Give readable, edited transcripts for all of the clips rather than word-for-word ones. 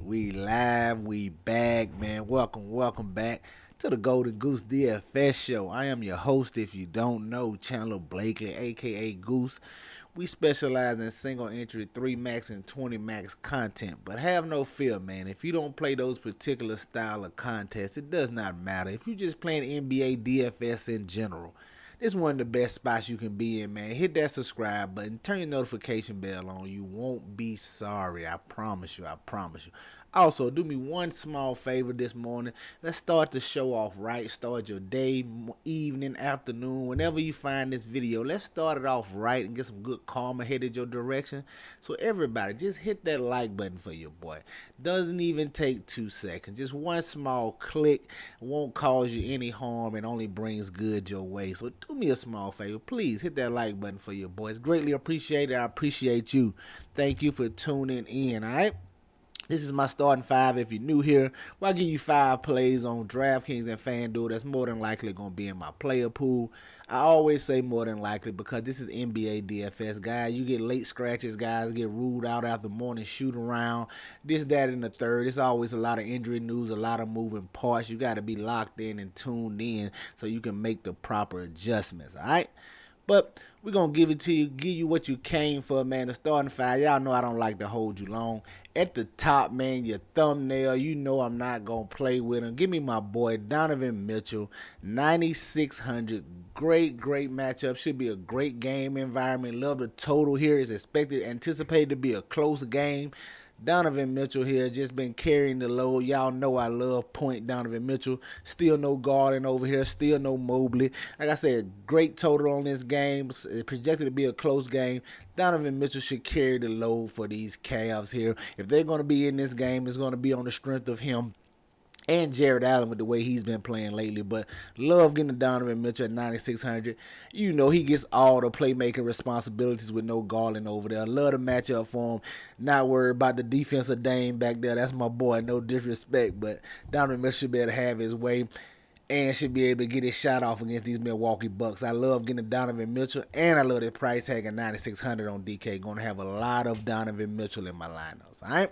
We live, we back, man. Welcome back to the Golden Goose DFS show. I am your host, if you don't know, Chandler Blakely, aka Goose. We specialize in single entry, 3 max and 20 max content. But have no fear, man. If you don't play those particular style of contests, it does not matter. If you're just playing NBA DFS in general, this is one of the best spots you can be in, man. Hit that subscribe button. Turn your notification bell on. You won't be sorry. I promise you. Also, do me one small favor this morning. Let's start the show off right. Start your day, evening, afternoon, whenever you find this video. Let's start it off right and get some good karma headed your direction. So everybody, just hit that like button for your boy. Doesn't even take 2 seconds. Just one small click won't cause you any harm and only brings good your way. So do me a small favor. Please hit that like button for your boy. It's greatly appreciated. I appreciate you. Thank you for tuning in, all right? This is my starting 5 if you're new here. Well, I give you 5 plays on DraftKings and FanDuel that's more than likely going to be in my player pool. I always say more than likely because this is NBA DFS, guys. You get late scratches, guys get ruled out after morning shoot around. This, that, and the third. It's always a lot of injury news, a lot of moving parts. You got to be locked in and tuned in so you can make the proper adjustments, all right? But we're going to give it to you, give you what you came for, man. The starting 5, y'all know I don't like to hold you long. At the top, man, your thumbnail, you know I'm not going to play with him. Give me my boy, Donovan Mitchell, 9,600. Great matchup. Should be a great game environment. Love the total here. Is anticipated to be a close game. Donovan Mitchell here just been carrying the load. Y'all know I love point Donovan Mitchell. Still no Garden over here. Still no Mobley. Like I said, great total on this game. It's projected to be a close game. Donovan Mitchell should carry the load for these Cavs here. If they're going to be in this game, it's going to be on the strength of him and Jared Allen with the way he's been playing lately. But love getting Donovan Mitchell at 9,600. You know he gets all the playmaking responsibilities with no Garland over there. Love the matchup for him. Not worried about the defensive Dame back there. That's my boy. No disrespect, but Donovan Mitchell should be able to have his way and should be able to get his shot off against these Milwaukee Bucks. I love getting Donovan Mitchell, and I love that price tag at 9,600 on DK. Going to have a lot of Donovan Mitchell in my lineups. All right.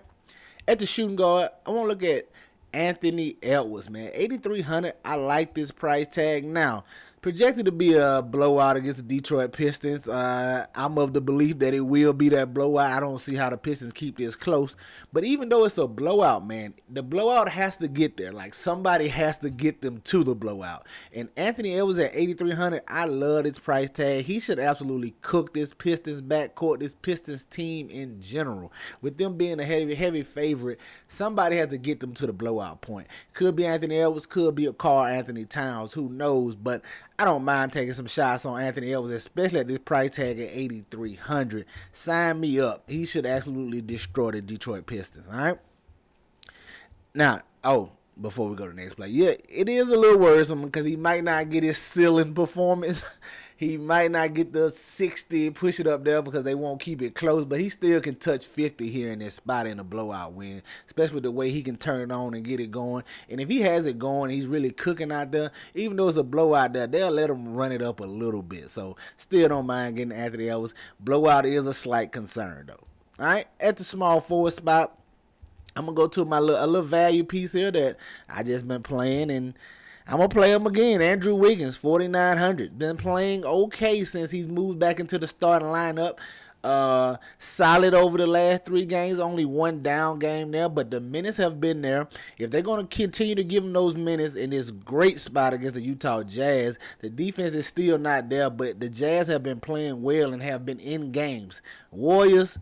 At the shooting guard, I want to look at Anthony Edwards, man. 8,300. I like this price tag. Now, projected to be a blowout against the Detroit Pistons. I'm of the belief that it will be that blowout. I don't see how the Pistons keep this close. But even though it's a blowout, man, the blowout has to get there. Like, somebody has to get them to the blowout. And Anthony Edwards at 8,300, I love this price tag. He should absolutely cook this Pistons backcourt, this Pistons team in general. With them being a heavy favorite, somebody has to get them to the blowout point. Could be Anthony Edwards, could be a Karl Anthony Towns, who knows, but I don't mind taking some shots on Anthony Edwards, especially at this price tag at 8,300. Sign me up. He should absolutely destroy the Detroit Pistons, all right? Now, before we go to the next play, yeah, it is a little worrisome because he might not get his ceiling performance. He might not get the 60, push it up there because they won't keep it close, but he still can touch 50 here in this spot in a blowout win, especially with the way he can turn it on and get it going. And if he has it going, he's really cooking out there. Even though it's a blowout there, they'll let him run it up a little bit. So still don't mind getting Anthony Edwards. Blowout is a slight concern, though. All right, at the small forward spot, I'm going to go to a little value piece here that I just been playing, and I'm going to play him again. Andrew Wiggins, 4,900. Been playing okay since he's moved back into the starting lineup. Solid over the last 3 games. Only one down game there, but the minutes have been there. If they're going to continue to give him those minutes in this great spot against the Utah Jazz, the defense is still not there, but the Jazz have been playing well and have been in games. Warriors,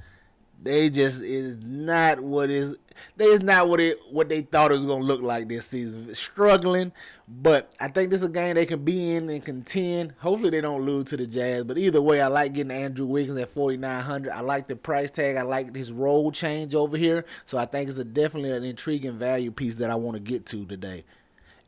they just is not what they thought it was gonna look like this season. Struggling, but I think this is a game they can be in and contend. Hopefully they don't lose to the Jazz. But either way, I like getting Andrew Wiggins at 4,900. I like the price tag. I like his role change over here. So I think it's definitely an intriguing value piece that I want to get to today.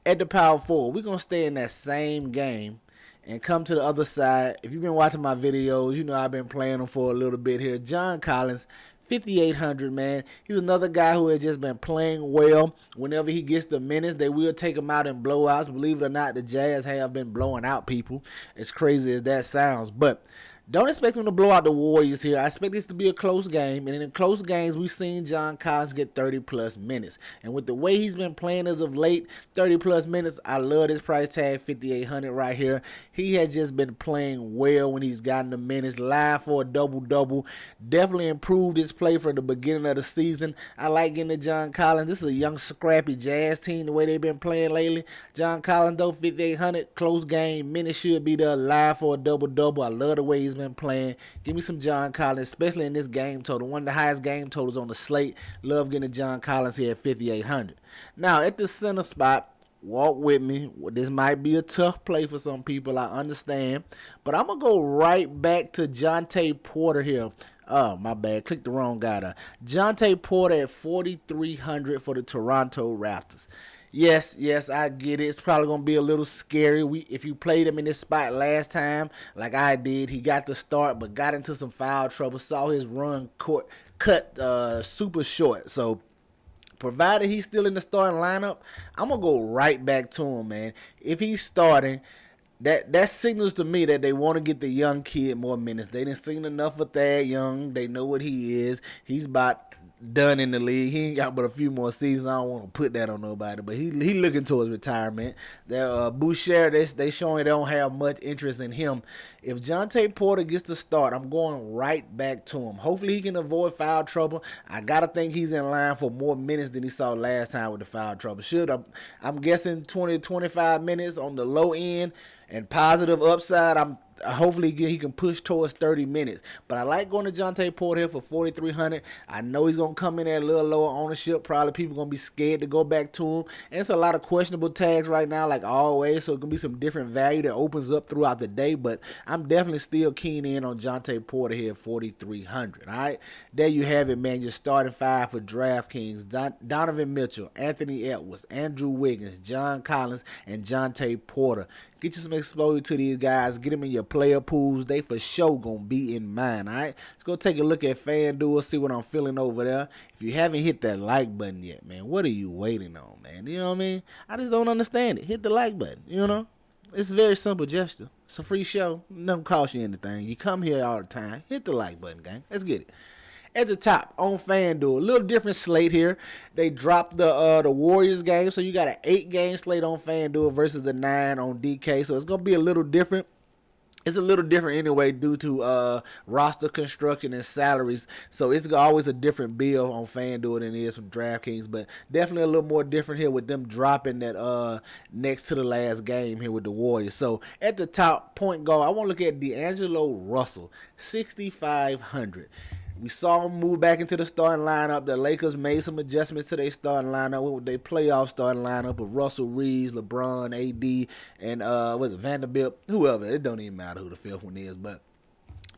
At the power forward, we're gonna stay in that same game and come to the other side. If you've been watching my videos, you know I've been playing them for a little bit here. John Collins, 5,800, man. He's another guy who has just been playing well. Whenever he gets the minutes, they will take him out in blowouts. Believe it or not, the Jazz have been blowing out people, as crazy as that sounds. But Don't expect them to blow out the Warriors here. I expect this to be a close game. And in close games, we've seen John Collins get 30-plus minutes. And with the way he's been playing as of late, 30-plus minutes, I love this price tag, 5,800 right here. He has just been playing well when he's gotten the minutes. Live for a double-double. Definitely improved his play from the beginning of the season. I like getting to John Collins. This is a young, scrappy Jazz team, the way they've been playing lately. John Collins, though, 5,800, close game. Minutes should be there, live for a double-double. I love the way he's been playing. Give me some John Collins, especially in this game total. One of the highest game totals on the slate. Love getting to John Collins here at 5,800. Now, at the center spot, walk with me. This might be a tough play for some people, I understand. But I'm going to go right back to Jonte Porter here. Oh, my bad. Clicked the wrong guy there. Jonte Porter at 4,300 for the Toronto Raptors. Yes, I get it. It's probably going to be a little scary. If you played him in this spot last time, like I did, he got the start but got into some foul trouble. Saw his run cut super short. So, provided he's still in the starting lineup, I'm going to go right back to him, man. If he's starting, that signals to me that they want to get the young kid more minutes. They didn't seen enough of Thad Young. They know what he is. He's about done in the league. He ain't got but a few more seasons. I don't want to put that on nobody, but he looking towards retirement. Boucher, they showing they don't have much interest in him. If Jonte Porter gets the start, I'm going right back to him. Hopefully he can avoid foul trouble. I gotta think he's in line for more minutes than he saw last time with the foul trouble. I'm guessing 20 to 25 minutes on the low end and positive upside. Hopefully he can push towards 30 minutes. But I like going to Jonte Porter here for 4,300. I know he's going to come in at a little lower ownership. Probably people going to be scared to go back to him. And it's a lot of questionable tags right now, like always. So it's going to be some different value that opens up throughout the day. But I'm definitely still keen in on Jonte Porter here at 4,300. All right? There you have it, man. Your starting five for DraftKings. Donovan Mitchell, Anthony Edwards, Andrew Wiggins, John Collins, and Jonte Porter. Get you some exposure to these guys. Get them in your player pools. They for sure going to be in mine, all right? Let's go take a look at FanDuel, see what I'm feeling over there. If you haven't hit that like button yet, man, what are you waiting on, man? You know what I mean? I just don't understand it. Hit the like button, you know? It's a very simple gesture. It's a free show. It doesn't cost you anything. You come here all the time. Hit the like button, gang. Let's get it. At the top on FanDuel, a little different slate here. They dropped the Warriors game, so you got an 8-game slate on FanDuel versus the 9 on DK. So it's gonna be a little different. It's a little different anyway due to roster construction and salaries. So it's always a different bill on FanDuel than it is from DraftKings. But definitely a little more different here with them dropping that next to the last game here with the Warriors. So at the top, point guard, I want to look at D'Angelo Russell, 6,500. We saw him move back into the starting lineup. The Lakers made some adjustments to their starting lineup. Went with their playoff starting lineup of Russell, Reeves, LeBron, AD, and Vanderbilt, whoever. It don't even matter who the fifth one is, but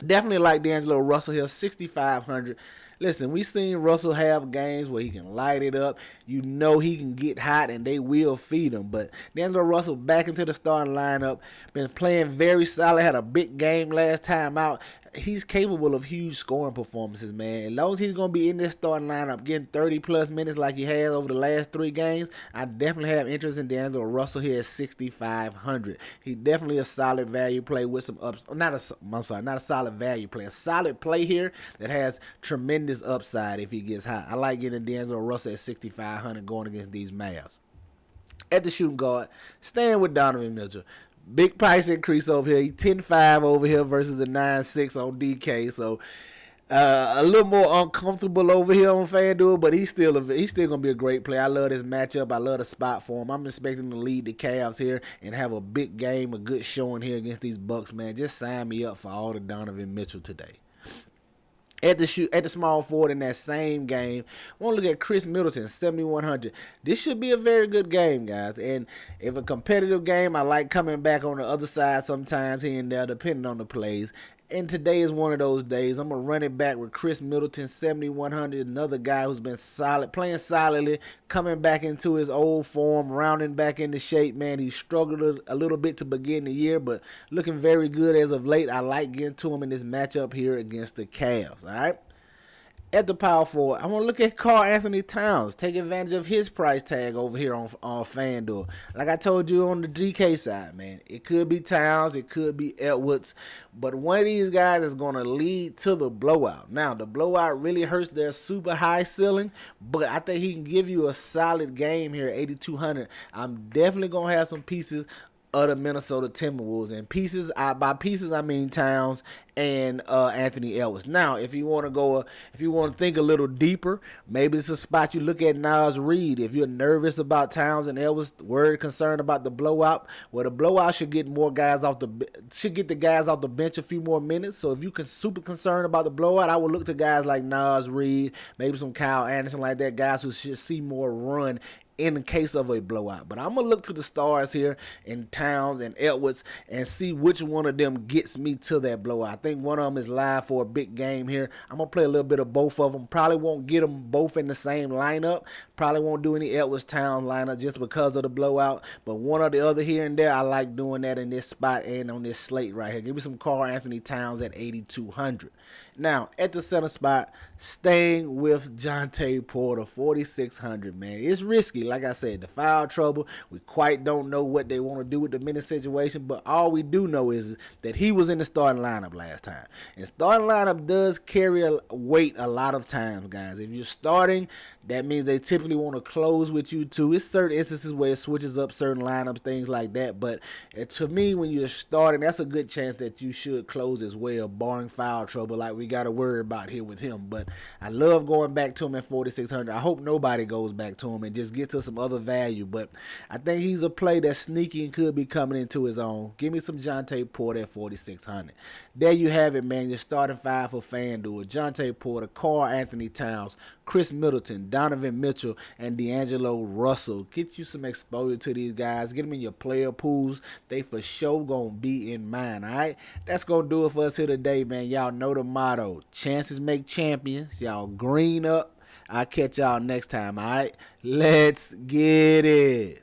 definitely like D'Angelo Russell here, 6,500. Listen, we seen Russell have games where he can light it up. You know he can get hot, and they will feed him. But D'Angelo Russell back into the starting lineup, been playing very solid, had a big game last time out. He's capable of huge scoring performances, man. As long as he's going to be in this starting lineup, getting 30-plus minutes like he has over the last 3 games, I definitely have interest in D'Angelo Russell here at 6,500. He's definitely a solid value play with some ups. Not a solid value play. A solid play here that has tremendous upside if he gets hot. I like getting D'Angelo Russell at 6,500 going against these Mavs. At the shooting guard, staying with Donovan Mitchell. Big price increase over here. He 10-5 over here versus the 9-6 on DK. So a little more uncomfortable over here on FanDuel, but he's still gonna be a great player. I love this matchup. I love the spot for him. I'm expecting him to lead the Cavs here and have a big game, a good showing here against these Bucks, man. Just sign me up for all the Donovan Mitchell today. At the small forward in that same game, I want to look at Chris Middleton, 7,100. This should be a very good game, guys. And if a competitive game, I like coming back on the other side sometimes here and there, depending on the plays. And today is one of those days. I'm going to run it back with Chris Middleton, 7,100. Another guy who's been solid, playing solidly, coming back into his old form, rounding back into shape, man. He struggled a little bit to begin the year, but looking very good as of late. I like getting to him in this matchup here against the Cavs, all right? At the power forward, I want to look at Karl Anthony Towns. Take advantage of his price tag over here on FanDuel. Like I told you on the DK side, man, it could be Towns, it could be Edwards, but one of these guys is going to lead to the blowout. Now, the blowout really hurts their super high ceiling, but I think he can give you a solid game here at 8,200. I'm definitely going to have some pieces of the Minnesota Timberwolves, and pieces, by pieces I mean Towns and Anthony Edwards. Now, if you want to think a little deeper, maybe it's a spot you look at Nas Reed. If you're nervous about Towns and Edwards, worried, concerned about the blowout, well, the blowout should get the guys off the bench a few more minutes. So if you can super concerned about the blowout, I would look to guys like Nas Reed, maybe some Kyle Anderson, like that, guys who should see more run in the case of a blowout. But I'm going to look to the stars here in Towns and Edwards and see which one of them gets me to that blowout. I think one of them is live for a big game here. I'm going to play a little bit of both of them. Probably won't get them both in the same lineup. Probably won't do any Edwards Towns lineup just because of the blowout. But one or the other here and there, I like doing that in this spot and on this slate right here. Give me some Karl Anthony Towns at 8,200. Now, at the center spot, staying with Jontay Porter, 4,600, man. It's risky. Like I said, the foul trouble, we quite don't know what they want to do with the minute situation, but all we do know is that he was in the starting lineup last time. And starting lineup does carry a weight a lot of times, guys. If you're starting, that means they typically want to close with you too. It's certain instances where it switches up certain lineups, things like that. But to me, when you're starting, that's a good chance that you should close as well, barring foul trouble like we got to worry about here with him. But I love going back to him at 4,600. I hope nobody goes back to him and just get to some other value. But I think he's a play that's sneaky and could be coming into his own. Give me some Jontay Porter at 4,600. There you have it, man. Your starting five for FanDuel: Jontay Porter, Karl Anthony Towns, Chris Middleton, Donovan Mitchell, and D'Angelo Russell. Get you some exposure to these guys. Get them in your player pools. They for sure going to be in mine, all right? That's going to do it for us here today, man. Y'all know the motto. Chances make champions. Y'all green up. I'll catch y'all next time, all right? Let's get it.